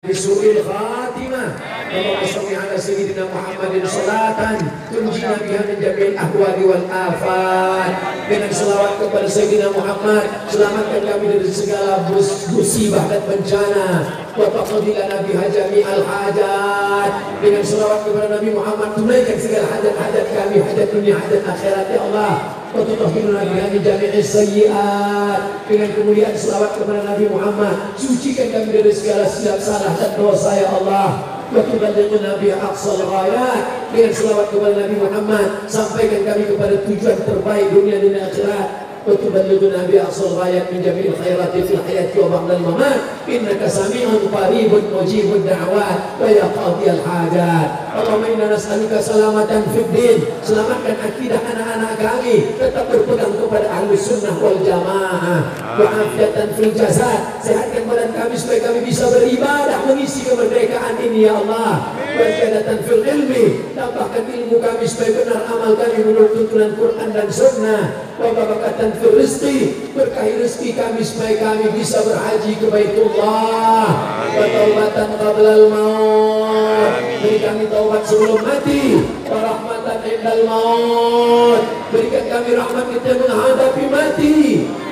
bisu'il khatimah. Allahumma shalli ala sayyidina Muhammadin salatan tunjina biha min jami'il ahwali wal afat. Dengan selawat kepada Sayyidina Muhammad, selamatkan kami dari segala musibah dan bencana. Wa taqdi lana biha jami'al hajat. Dengan selawat kepada Nabi Muhammad, tunaikan segala hajat-hajat kami, hajat dunia, hajat akhirat ya Allah. Wa tutahhiruna biha min jami'is sayyi'at. Dengan kemuliaan selawat kepada Nabi Muhammad, sucikan kami dari segala silap salah dan dosa ya Allah. Wa tuballighuna bi aqsal ghayat. Dengan selawat kepada Nabi Muhammad, sampaikan kami kepada tujuan terbaik dunia dan akhirat. Wa tuballighuna bi aqsal ghayat min jami'il khairati fil hayati wa ba'dal mamat. Innaka sami'un qaribun mujibud da'wat wa ya qadiyal hajat. Allahumma inna nas'aluka salamatan fid din. Selamatkan akidah anak-anak kami tetap berpegang kepada ahlus sunnah wal jamaah. Wa afiatan fil jasad. Sehatkan badan kami supaya kami bisa beribadah mengisi kemerdekaan ini ya Allah. Wa ziyadatan fil ilmi. Tambahkan ilmu kami supaya benar amal kami menurut tuntunan Quran dan sunnah. Wa barakatan fil rizqi. Berkahi rezeki kami supaya kami bisa berhaji ke Baitullah. Wa taubatan qablal maut. Beri kami taubat sebelum mati. Wa rahmatan indal maut. Berikan kami rahmat kita menghadapi mati.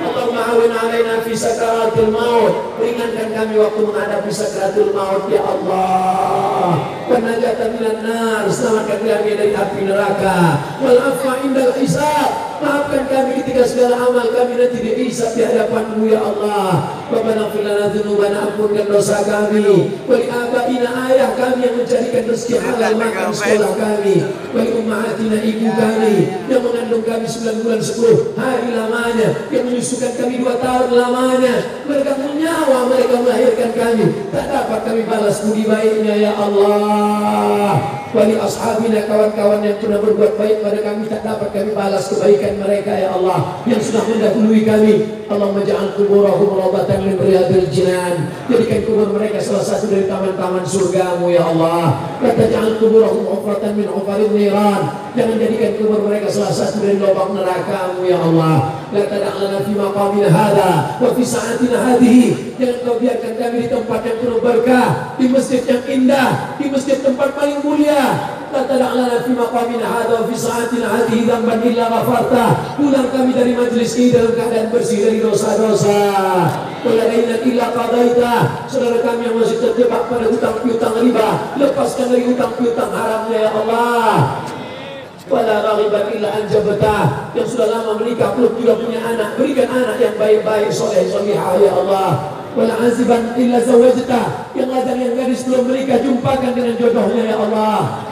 Allahumma awin alaina fi sakaratil maut. Ringankan kami waktu menghadapi sakaratul maut ya Allah. Wa najatan minan nar. Selamatkan kami dari api neraka. Wal afwa indal hisab. Maafkan kami ketika segala amal kami nanti dihisab di hadapan-Mu ya Allah. Rabbana ighfir lana dzunubana, ampunkan dosa kami. Wali abaina, ayah kami yang mencarikan rezeki halal makan sekolah kami. Wali ummahatina, ibu kami yang mengandung kami 9 bulan 10 hari lamanya, yang menyusukan kami 2 tahun lamanya. Mereka menyawa, mereka melahirkan kami, tak dapat kami balas budi baiknya ya Allah. Wali ashabina, kawan-kawan yang pernah berbuat baik pada kami, tak dapat kami balas kebaikan mereka ya Allah, yang sudah mendahului kami. Allahumma ja'al kuburahum rawdatan min riyadil jinan. Jadikan kubur mereka salah satu dari taman-taman surgamu ya Allah. La taj'al kuburahum hufratan min hufarin niran. Jangan jadikan kubur mereka salah satu dari lubang neraka-Mu ya Allah. La tad'alna fi maqamina hadha wa fi sa'atina hadhihi. Jangan Kau biarkan kami di tempat yang penuh berkah, di masjid yang indah, di masjid tempat paling mulia. La tad'alna fi maqamina hadha wa fi sa'atina hadhihi dhanban illa ghafarta. Pulang kami dari majlis ini dalam keadaan bersih dari dosa-dosa. Wala daina illa qadaita. Saudara kami yang masih terjebak pada hutang piutang riba, lepaskan dari hutang piutang haramnya ya Allah. Wala raghiban illa anjabta. Yang sudah lama menikah belum juga punya anak, berikan anak yang baik-baik, soleh solihah ya Allah. Wala aziban illa zawajta. Yang lajang yang gadis belum menikah, jumpakan dengan jodohnya ya Allah.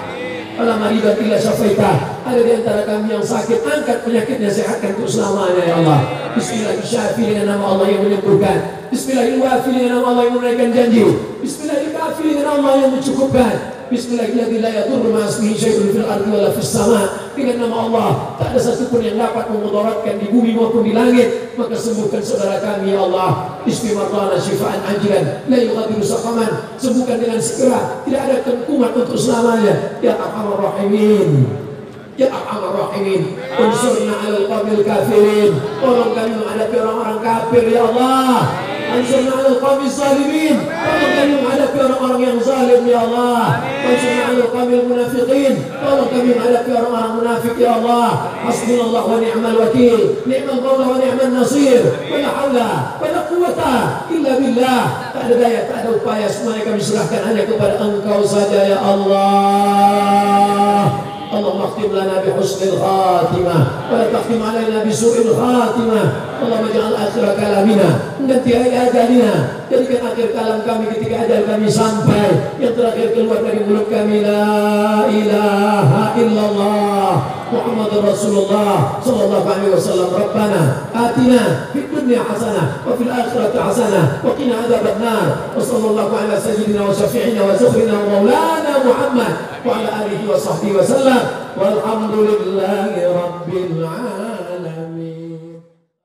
Wala mariban illa syafaita. Ada di antara kami yang sakit, angkat penyakitnya, sehatkan untuk selamanya ya Allah. Bismillahirrahmanirrahim dengan nama Allah yang menyembuhkan. Bismillahirrahmanirrahim dengan nama Allah yang menunaikan janji. Bismillahirrahmanirrahim dengan Allah yang mencukupkan. Bismillahirrahmanirrahim la yadurru ma'asmihi syai'un fil ardi wala fis sama'. Dengan nama Allah tak ada satupun yang dapat memudaratkan di bumi maupun di langit. Maka sembuhkan saudara kami ya Allah. Bismillahirrahmanirrahim syifaan ajilan la yughadiru saqaman. Sembuhkan dengan segera, tidak ada kumat untuk selamanya ya Arhamar Rahimin. Ya Arhamar Rahimin. Unsurna 'alal qawmil kafirin. Tolong kami menghadapi orang-orang kafir ya Allah. Ansurna 'alal qawmiz zalimin. Tolong kami menghadapi orang-orang yang zalim ya Allah. Ansurna 'alal qawmil munafiqin. Tolong kami menghadapi orang-orang munafik ya Allah. Hasbunallah wa ni'mal wakil. Ni'mal maula wa ni'man nasir. Wa la haula wa la quwwata illa billah. Tak ada daya, tak ada upaya, semuanya kami serahkan hanya kepada Engkau saja ya Allah. Allahumma khtim lana bi husnil khatimah wa la takhtim alaina bi su'il khatimah. Allahumma ja'al akhir kalamina nanti ajalina. Jadikan akhir kalam kami ketika ajal kami sampai, yang terakhir keluar dari mulut kami la ilaha illallah Muhammadur Rasulullah sallallahu alaihi wasallam. Rabbana atina fid dunya hasanah wa fil akhirati hasanah wa qina adzabannar. Wa sallallahu ala sayyidina wa syafi'ina wa zukhrina wa maulana Muhammad wa ala alihi wa sahbihi wa sallam. Walhamdulillahi rabbil alamin.